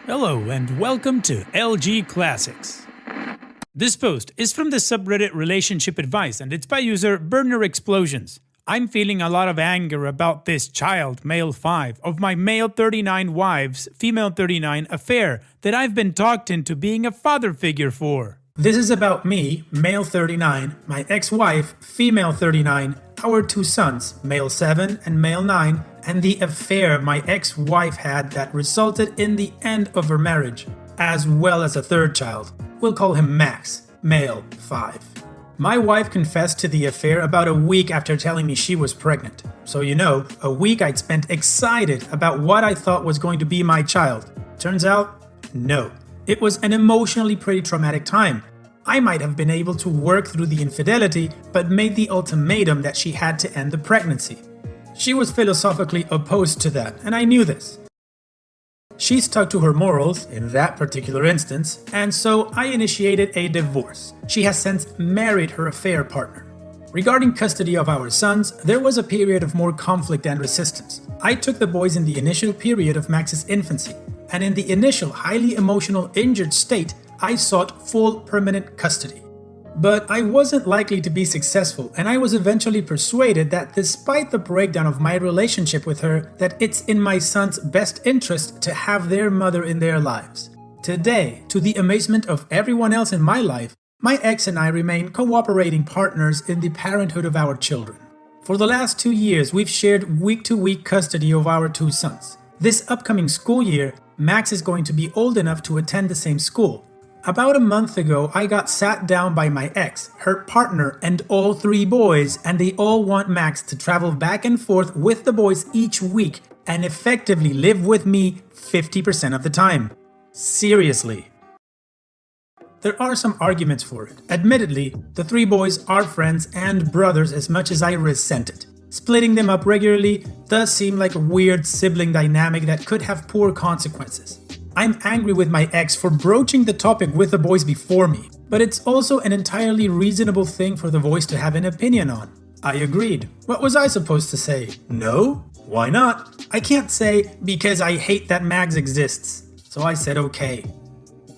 Hello and welcome to LG Classics. This post is from the subreddit Relationship Advice and it's by user Burner Explosions. I'm feeling a lot of anger about this child, male 5, of my male 39 wives, female 39 affair that I've been talked into being a father figure for. This is about me, male 39, my ex-wife, female 39, our 2 sons, male 7 and male 9, and the affair my ex-wife had that resulted in the end of her marriage, as well as a 3rd child. We'll call him Max, male 5. My wife confessed to the affair about a week after telling me she was pregnant. So a week I'd spent excited about what I thought was going to be my child. Turns out, no. It was an emotionally pretty traumatic time. I might have been able to work through the infidelity, but made the ultimatum that she had to end the pregnancy. She was philosophically opposed to that, and I knew this. She stuck to her morals in that particular instance, and so I initiated a divorce. She has since married her affair partner. Regarding custody of our sons, there was a period of more conflict and resistance. I took the boys in the initial period of Max's infancy, and in the initial highly emotional injured state, I sought full permanent custody. But I wasn't likely to be successful, and I was eventually persuaded that despite the breakdown of my relationship with her, that it's in my sons' best interest to have their mother in their lives. Today, to the amazement of everyone else in my life, my ex and I remain cooperating partners in the parenthood of our children. For the last 2 years, we've shared week-to-week custody of our 2 sons. This upcoming school year, Max is going to be old enough to attend the same school. About a month ago, I got sat down by my ex, her partner, and all 3 boys, and they all want Max to travel back and forth with the boys each week and effectively live with me 50% of the time. Seriously. There are some arguments for it. Admittedly, the 3 boys are friends and brothers as much as I resent it. Splitting them up regularly does seem like a weird sibling dynamic that could have poor consequences. I'm angry with my ex for broaching the topic with the boys before me, but it's also an entirely reasonable thing for the boys to have an opinion on. I agreed. What was I supposed to say? No? Why not? I can't say, because I hate that Max exists. So I said okay.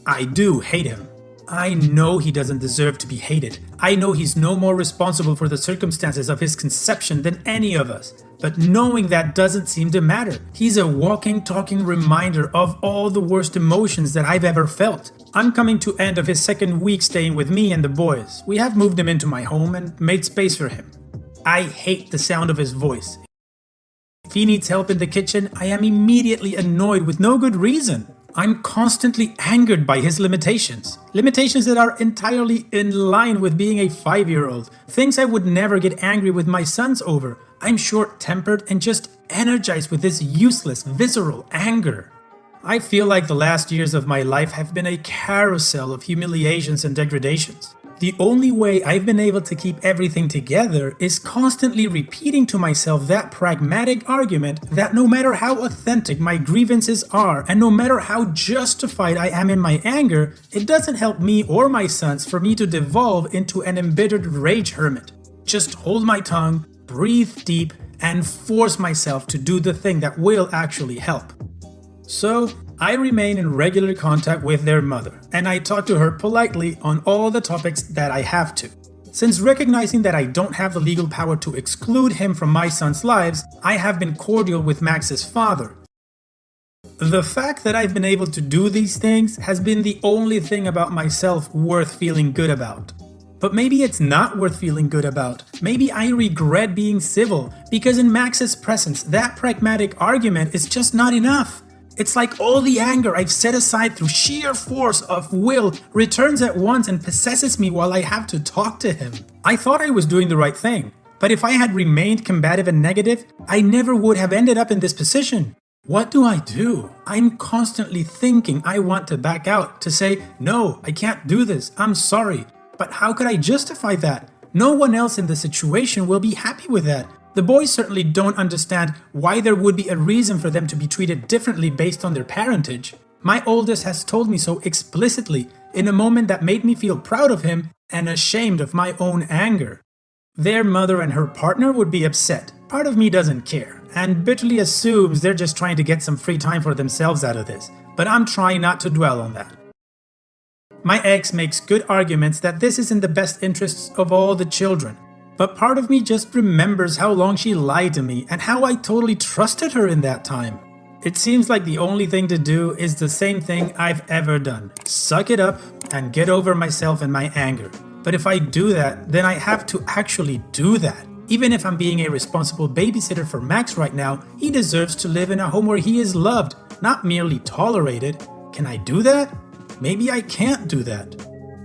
I do hate him. I know he doesn't deserve to be hated. I know he's no more responsible for the circumstances of his conception than any of us. But knowing that doesn't seem to matter. He's a walking, talking reminder of all the worst emotions that I've ever felt. I'm coming to end of his 2nd week staying with me and the boys. We have moved him into my home and made space for him. I hate the sound of his voice. If he needs help in the kitchen, I am immediately annoyed with no good reason. I'm constantly angered by his limitations. Limitations that are entirely in line with being a 5-year-old. Things I would never get angry with my sons over. I'm short-tempered and just energized with this useless, visceral anger. I feel like the last years of my life have been a carousel of humiliations and degradations. The only way I've been able to keep everything together is constantly repeating to myself that pragmatic argument that no matter how authentic my grievances are and no matter how justified I am in my anger, it doesn't help me or my sons for me to devolve into an embittered rage hermit. Just hold my tongue, breathe deep, and force myself to do the thing that will actually help. So, I remain in regular contact with their mother, and I talk to her politely on all the topics that I have to. Since recognizing that I don't have the legal power to exclude him from my sons' lives, I have been cordial with Max's father. The fact that I've been able to do these things has been the only thing about myself worth feeling good about. But maybe it's not worth feeling good about. Maybe I regret being civil, because in Max's presence, that pragmatic argument is just not enough. It's like all the anger I've set aside through sheer force of will returns at once and possesses me while I have to talk to him. I thought I was doing the right thing, but if I had remained combative and negative, I never would have ended up in this position. What do I do? I'm constantly thinking I want to back out, to say, no, I can't do this, I'm sorry. But how could I justify that? No one else in the situation will be happy with that. The boys certainly don't understand why there would be a reason for them to be treated differently based on their parentage. My oldest has told me so explicitly in a moment that made me feel proud of him and ashamed of my own anger. Their mother and her partner would be upset. Part of me doesn't care and bitterly assumes they're just trying to get some free time for themselves out of this. but I'm trying not to dwell on that. My ex makes good arguments that this is in the best interests of all the children, but part of me just remembers how long she lied to me and how I totally trusted her in that time. It seems like the only thing to do is the same thing I've ever done. Suck it up and get over myself and my anger. But if I do that, then I have to actually do that. Even if I'm being a responsible babysitter for Max right now, he deserves to live in a home where he is loved, not merely tolerated. Can I do that? Maybe I can't do that.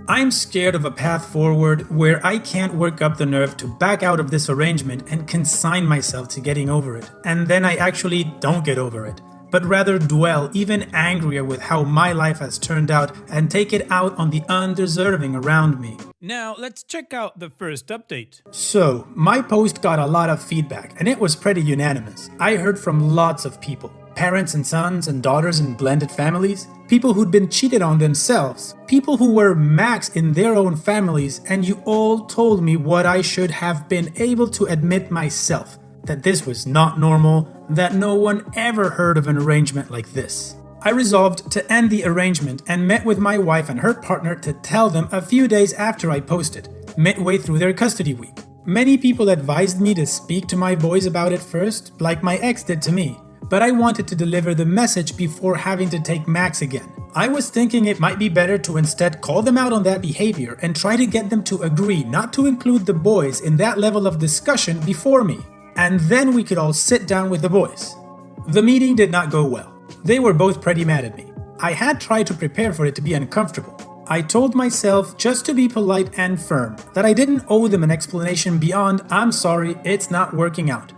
I'm scared of a path forward where I can't work up the nerve to back out of this arrangement and consign myself to getting over it, and then I actually don't get over it, but rather dwell even angrier with how my life has turned out and take it out on the undeserving around me. Now let's check out the first update. So, my post got a lot of feedback and it was pretty unanimous. I heard from lots of people. Parents and sons and daughters in blended families, people who'd been cheated on themselves, people who were Max in their own families, and you all told me what I should have been able to admit myself, that this was not normal, that no one ever heard of an arrangement like this. I resolved to end the arrangement and met with my wife and her partner to tell them a few days after I posted, midway through their custody week. Many people advised me to speak to my boys about it first, like my ex did to me. But I wanted to deliver the message before having to take Max again. I was thinking it might be better to instead call them out on that behavior and try to get them to agree not to include the boys in that level of discussion before me. And then we could all sit down with the boys. The meeting did not go well. They were both pretty mad at me. I had tried to prepare for it to be uncomfortable. I told myself just to be polite and firm, that I didn't owe them an explanation beyond "I'm sorry, it's not working out."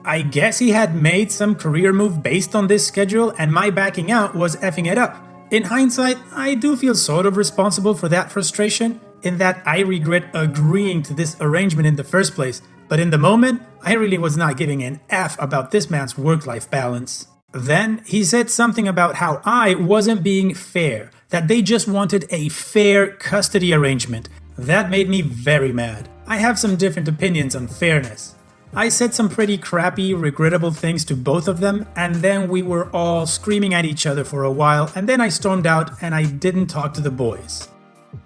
I guess he had made some career move based on this schedule and my backing out was effing it up. In hindsight, I do feel sort of responsible for that frustration, in that I regret agreeing to this arrangement in the first place, but in the moment, I really was not giving an F about this man's work-life balance. Then he said something about how I wasn't being fair, that they just wanted a fair custody arrangement. That made me very mad. I have some different opinions on fairness. I said some pretty crappy, regrettable things to both of them, and then we were all screaming at each other for a while, and then I stormed out and I didn't talk to the boys.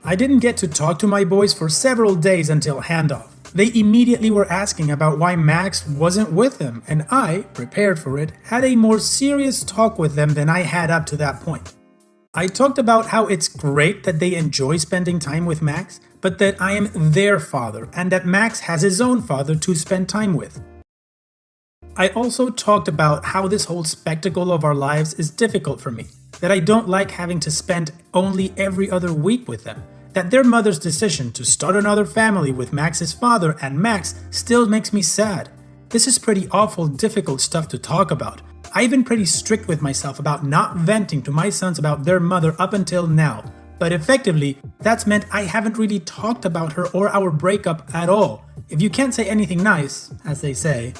I didn't get to talk to my boys for several days until handoff. They immediately were asking about why Max wasn't with them, and I, prepared for it, had a more serious talk with them than I had up to that point. I talked about how it's great that they enjoy spending time with Max, but that I am their father and that Max has his own father to spend time with. I also talked about how this whole spectacle of our lives is difficult for me, that I don't like having to spend only every other week with them, that their mother's decision to start another family with Max's father and Max still makes me sad. This is pretty awful, difficult stuff to talk about. I've been pretty strict with myself about not venting to my sons about their mother up until now, but effectively, that's meant I haven't really talked about her or our breakup at all. If you can't say anything nice, as they say.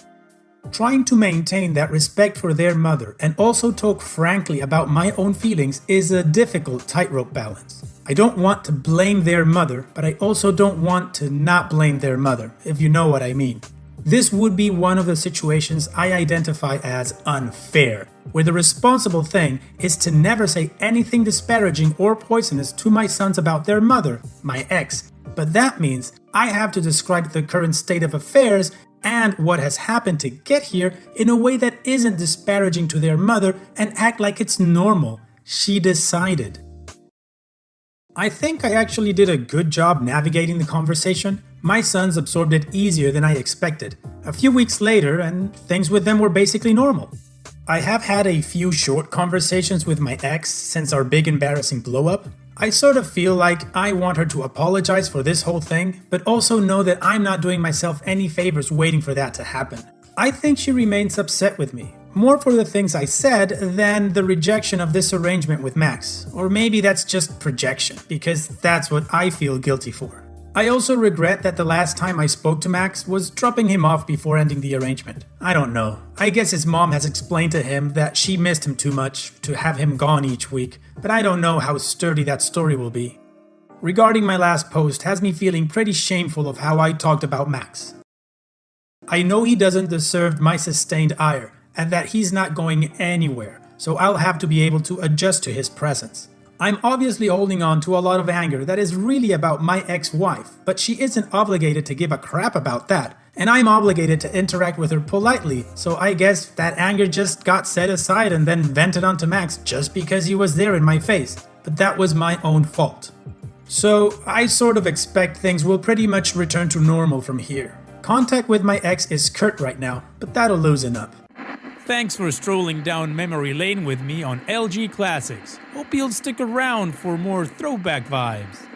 Trying to maintain that respect for their mother and also talk frankly about my own feelings is a difficult tightrope balance. I don't want to blame their mother, but I also don't want to not blame their mother, if you know what I mean. This would be one of the situations I identify as unfair, where the responsible thing is to never say anything disparaging or poisonous to my sons about their mother, my ex. But that means I have to describe the current state of affairs and what has happened to get here in a way that isn't disparaging to their mother and act like it's normal. She decided. I think I actually did a good job navigating the conversation. My sons absorbed it easier than I expected. A few weeks later, and things with them were basically normal. I have had a few short conversations with my ex since our big embarrassing blow-up. I sort of feel like I want her to apologize for this whole thing, but also know that I'm not doing myself any favors waiting for that to happen. I think she remains upset with me, more for the things I said than the rejection of this arrangement with Max. Or maybe that's just projection, because that's what I feel guilty for. I also regret that the last time I spoke to Max was dropping him off before ending the arrangement. I don't know. I guess his mom has explained to him that she missed him too much to have him gone each week, but I don't know how sturdy that story will be. Regarding my last post has me feeling pretty shameful of how I talked about Max. I know he doesn't deserve my sustained ire, and that he's not going anywhere, so I'll have to be able to adjust to his presence. I'm obviously holding on to a lot of anger that is really about my ex-wife, but she isn't obligated to give a crap about that, and I'm obligated to interact with her politely, so I guess that anger just got set aside and then vented onto Max just because he was there in my face, but that was my own fault. So I sort of expect things will pretty much return to normal from here. Contact with my ex is curt right now, but that'll loosen up. Thanks for strolling down memory lane with me on LG Classics. Hope you'll stick around for more throwback vibes.